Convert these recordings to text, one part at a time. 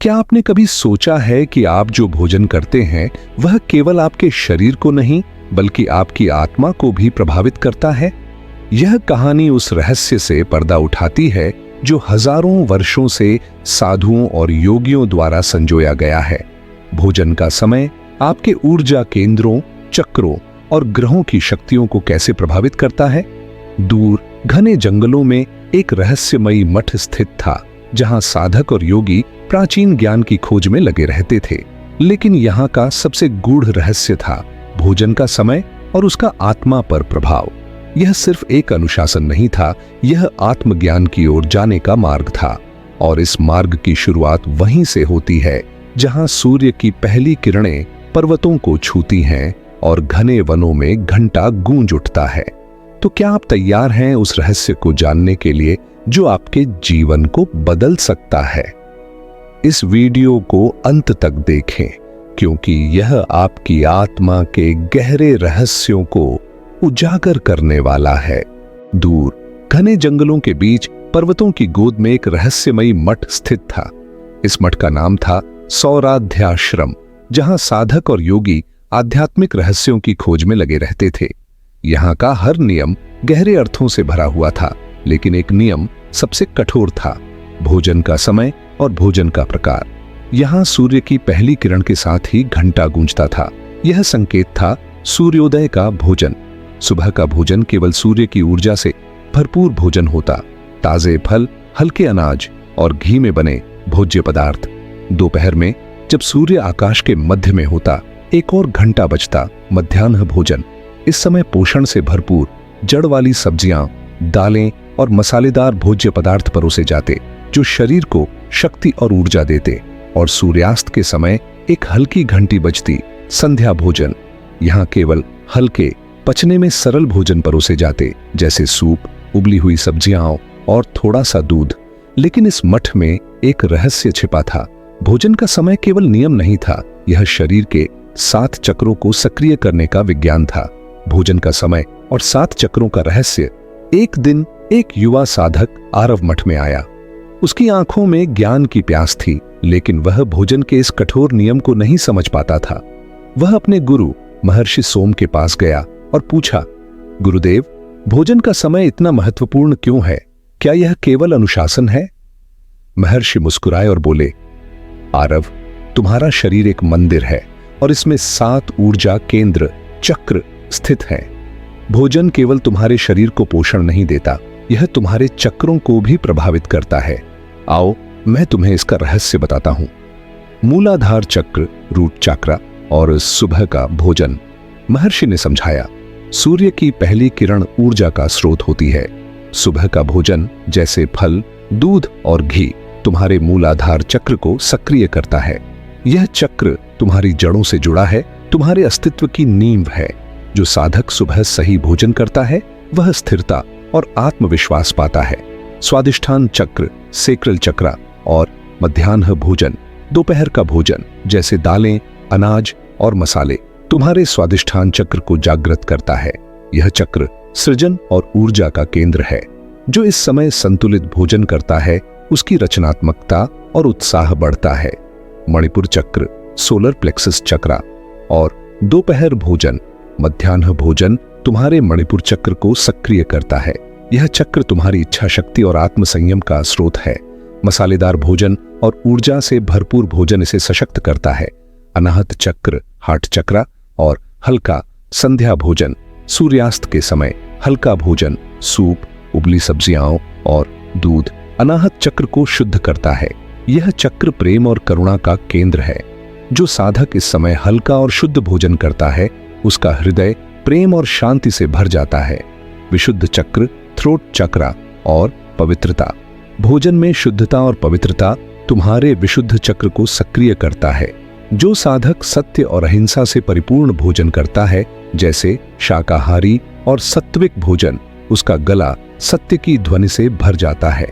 क्या आपने कभी सोचा है कि आप जो भोजन करते हैं वह केवल आपके शरीर को नहीं बल्कि आपकी आत्मा को भी प्रभावित करता है? यह कहानी उस रहस्य से पर्दा उठाती है जो हजारों वर्षों से साधुओं और योगियों द्वारा संजोया गया है। भोजन का समय आपके ऊर्जा केंद्रों, चक्रों और ग्रहों की शक्तियों को कैसे प्रभावित करता है? दूर घने जंगलों में एक रहस्यमयी मठ स्थित था, जहां साधक और योगी प्राचीन ज्ञान की खोज में लगे रहते थे। लेकिन यहाँ का सबसे गूढ़ रहस्य था भोजन का समय और उसका आत्मा पर प्रभाव। यह सिर्फ एक अनुशासन नहीं था, यह आत्मज्ञान की ओर जाने का मार्ग था। और इस मार्ग की शुरुआत वहीं से होती है जहां सूर्य की पहली किरणें पर्वतों को छूती हैं और घने वनों में घंटा गूंज उठता है। तो क्या आप तैयार हैं उस रहस्य को जानने के लिए जो आपके जीवन को बदल सकता है? इस वीडियो को अंत तक देखें, क्योंकि यह आपकी आत्मा के गहरे रहस्यों को उजागर करने वाला है। दूर घने जंगलों के बीच पर्वतों की गोद में एक रहस्यमयी मठ स्थित था। इस मठ का नाम था सौराध्याश्रम, जहां साधक और योगी आध्यात्मिक रहस्यों की खोज में लगे रहते थे। यहाँ का हर नियम गहरे अर्थों से भरा हुआ था, लेकिन एक नियम सबसे कठोर था, भोजन का समय और भोजन का प्रकार। यहाँ सूर्य की पहली किरण के साथ ही घंटा गूंजता था। यह संकेत था सूर्योदय का भोजन। सुबह का भोजन केवल सूर्य की ऊर्जा से भरपूर भोजन होता, ताजे फल, हल्के अनाज और घी में बने भोज्य पदार्थ। दोपहर में जब सूर्य आकाश के मध्य में होता, एक और घंटा बजता, मध्याह्न भोजन। इस समय पोषण से भरपूर जड़ वाली सब्जियां, दालें और मसालेदार भोज्य पदार्थ परोसे जाते, जो शरीर को शक्ति और ऊर्जा देते। और सूर्यास्त के समय एक हल्की घंटी बजती, संध्या भोजन। यहाँ केवल हल्के, पचने में सरल भोजन परोसे जाते, जैसे सूप, उबली हुई सब्जियां और थोड़ा सा दूध। लेकिन इस मठ में एक रहस्य छिपा था। भोजन का समय केवल नियम नहीं था, यह शरीर के 7 चक्रों को सक्रिय करने का विज्ञान था। भोजन का समय और 7 चक्रों का रहस्य। एक दिन एक युवा साधक आरव मठ में आया। उसकी आंखों में ज्ञान की प्यास थी, लेकिन वह भोजन के इस कठोर नियम को नहीं समझ पाता था। वह अपने गुरु महर्षि सोम के पास गया और पूछा, गुरुदेव, भोजन का समय इतना महत्वपूर्ण क्यों है? क्या यह केवल अनुशासन है? महर्षि मुस्कुराए और बोले, आरव, तुम्हारा शरीर एक मंदिर है और इसमें 7 ऊर्जा केंद्र, चक्र स्थित हैं। भोजन केवल तुम्हारे शरीर को पोषण नहीं देता, यह तुम्हारे चक्रों को भी प्रभावित करता है। आओ, मैं तुम्हें इसका रहस्य बताता हूं। मूलाधार चक्र, रूट चक्र और सुबह का भोजन। महर्षि ने समझाया, सूर्य की पहली किरण ऊर्जा का स्रोत होती है। सुबह का भोजन जैसे फल, दूध और घी तुम्हारे मूलाधार चक्र को सक्रिय करता है। यह चक्र तुम्हारी जड़ों से जुड़ा है, तुम्हारे अस्तित्व की नींव है। जो साधक सुबह सही भोजन करता है वह स्थिरता और आत्मविश्वास पाता है। स्वादिष्ठान चक्र, सेक्रल चक्र और मध्याह्न भोजन, दोपहर का भोजन जैसे दालें, अनाज और मसाले तुम्हारे स्वादिष्ठान चक्र को जागृत करता है। यह चक्र सृजन और ऊर्जा का केंद्र है। जो इस समय संतुलित भोजन करता है उसकी रचनात्मकता और उत्साह बढ़ता है। मणिपुर चक्र, सोलर प्लेक्सस चक्र और दोपहर भोजन, मध्याह्न भोजन तुम्हारे मणिपुर चक्र को सक्रिय करता है। यह चक्र तुम्हारी इच्छा शक्ति और आत्मसंयम का स्रोत है। मसालेदार भोजन और ऊर्जा से भरपूर भोजन इसे सशक्त करता है। अनाहत चक्र, हार्ट चक्र और हल्का संध्या भोजन, सूर्यास्त के समय हल्का भोजन, सूप, उबली सब्जियां और दूध अनाहत चक्र को शुद्ध करता है। यह चक्र प्रेम और करुणा का केंद्र है। जो साधक इस समय हल्का और शुद्ध भोजन करता है उसका हृदय प्रेम और शांति से भर जाता है। विशुद्ध चक्र, थ्रोट चक्र और पवित्रता। भोजन में शुद्धता और पवित्रता तुम्हारे विशुद्ध चक्र को सक्रिय करता है। जो साधक सत्य और अहिंसा से परिपूर्ण भोजन करता है, जैसे शाकाहारी और सात्विक भोजन, उसका गला सत्य की ध्वनि से भर जाता है।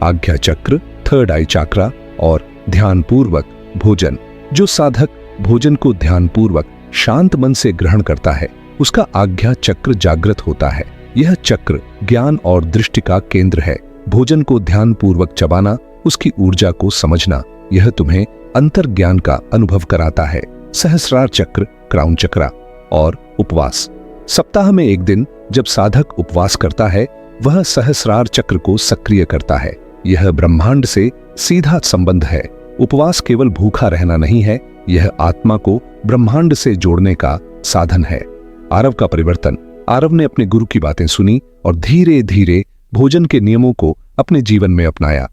आज्ञा चक्र, थर्ड आई चक्र और ध्यानपूर्वक भोजन। जो साधक भोजन को ध्यानपूर्वक शांत मन से ग्रहण करता है उसका आज्ञा चक्र जागृत होता है। यह चक्र ज्ञान और दृष्टि का केंद्र है। भोजन को ध्यानपूर्वक चबाना, उसकी ऊर्जा को समझना, यह तुम्हें अंतर्ज्ञान का अनुभव कराता है। सहस्रार चक्र, क्राउन चक्रा और उपवास। सप्ताह में एक दिन जब साधक उपवास करता है, वह सहस्रार चक्र को सक्रिय करता है। यह ब्रह्मांड से सीधा संबंध है। उपवास केवल भूखा रहना नहीं है, यह आत्मा को ब्रह्मांड से जोड़ने का साधन है। आरव का परिवर्तन। आरव ने अपने गुरु की बातें सुनी और धीरे धीरे भोजन के नियमों को अपने जीवन में अपनाया।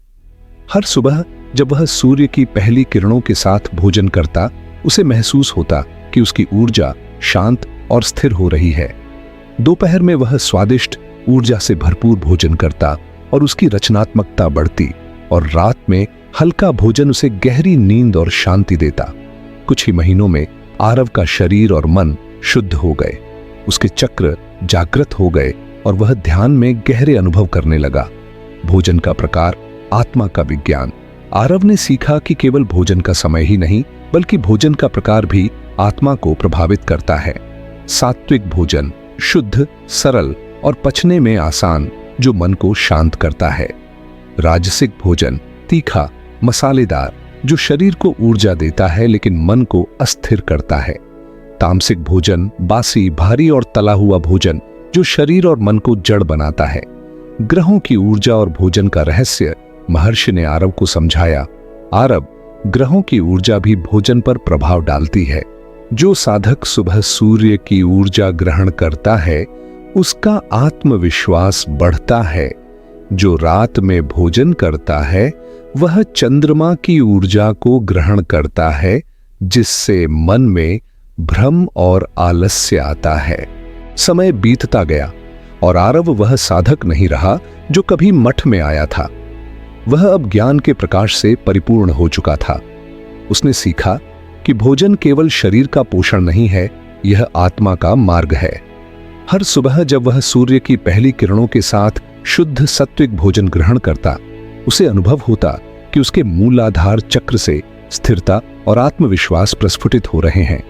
हर सुबह जब वह सूर्य की पहली किरणों के साथ भोजन करता, उसे महसूस होता कि उसकी ऊर्जा शांत और स्थिर हो रही है। दोपहर में वह स्वादिष्ट ऊर्जा से भरपूर भोजन करता और उसकी रचनात्मकता बढ़ती, और रात में हल्का भोजन उसे गहरी नींद और शांति देता। कुछ ही महीनों में आरव का शरीर और मन शुद्ध हो गए, उसके चक्र जागृत हो गए और वह ध्यान में गहरे अनुभव करने लगा। भोजन का प्रकार, आत्मा का विज्ञान। आरव ने सीखा कि केवल भोजन का समय ही नहीं, बल्कि भोजन का प्रकार भी आत्मा को प्रभावित करता है। सात्विक भोजन, शुद्ध, सरल और पचने में आसान, जो मन को शांत करता है। राजसिक भोजन, तीखा, मसालेदार, जो शरीर को ऊर्जा देता है लेकिन मन को अस्थिर करता है। तामसिक भोजन, बासी, भारी और तला हुआ भोजन, जो शरीर और मन को जड़ बनाता है। ग्रहों की ऊर्जा और भोजन का रहस्य महर्षि ने आरव को समझाया। आरव, ग्रहों की ऊर्जा भी भोजन पर प्रभाव डालती है। जो साधक सुबह सूर्य की ऊर्जा ग्रहण करता है, उसका आत्मविश्वास बढ़ता है। जो रात में भोजन करता है, वह चंद्रमा की ऊर्जा को ग्रहण करता है, जिससे मन में भ्रम और आलस्य आता है। समय बीतता गया और आरव वह साधक नहीं रहा जो कभी मठ में आया था। वह अब ज्ञान के प्रकाश से परिपूर्ण हो चुका था। उसने सीखा कि भोजन केवल शरीर का पोषण नहीं है, यह आत्मा का मार्ग है। हर सुबह जब वह सूर्य की पहली किरणों के साथ शुद्ध सात्विक भोजन ग्रहण करता, उसे अनुभव होता कि उसके मूलाधार चक्र से स्थिरता और आत्मविश्वास प्रस्फुटित हो रहे हैं।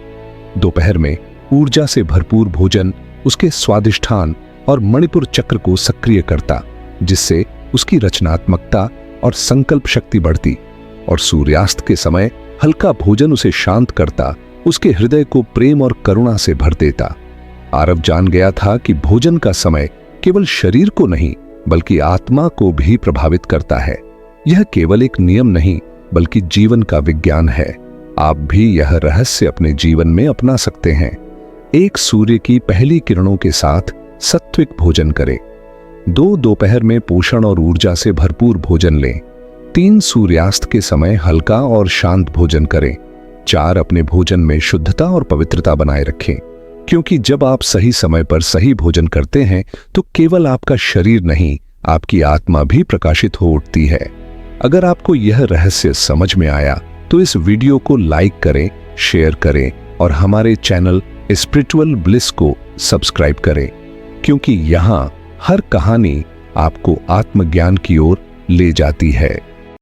दोपहर में ऊर्जा से भरपूर भोजन उसके स्वादिष्ठान और मणिपुर चक्र को सक्रिय करता, जिससे उसकी रचनात्मकता और संकल्प शक्ति बढ़ती, और सूर्यास्त के समय हल्का भोजन उसे शांत करता, उसके हृदय को प्रेम और करुणा से भर देता। आरव जान गया था कि भोजन का समय केवल शरीर को नहीं, बल्कि आत्मा को भी प्रभावित करता है। यह केवल एक नियम नहीं, बल्कि जीवन का विज्ञान है। आप भी यह रहस्य अपने जीवन में अपना सकते हैं। एक सूर्य की पहली किरणों के साथ सात्विक भोजन करें। 2 दोपहर में पोषण और ऊर्जा से भरपूर भोजन लें। 3 सूर्यास्त के समय हल्का और शांत भोजन करें। 4 अपने भोजन में शुद्धता और पवित्रता बनाए रखें, क्योंकि जब आप सही समय पर सही भोजन करते हैं तो केवल आपका शरीर नहीं, आपकी आत्मा भी प्रकाशित हो उठती है। अगर आपको यह रहस्य समझ में आया तो इस वीडियो को लाइक करें, शेयर करें और हमारे चैनल स्पिरिचुअल ब्लिस को सब्सक्राइब करें, क्योंकि यहाँ हर कहानी आपको आत्मज्ञान की ओर ले जाती है।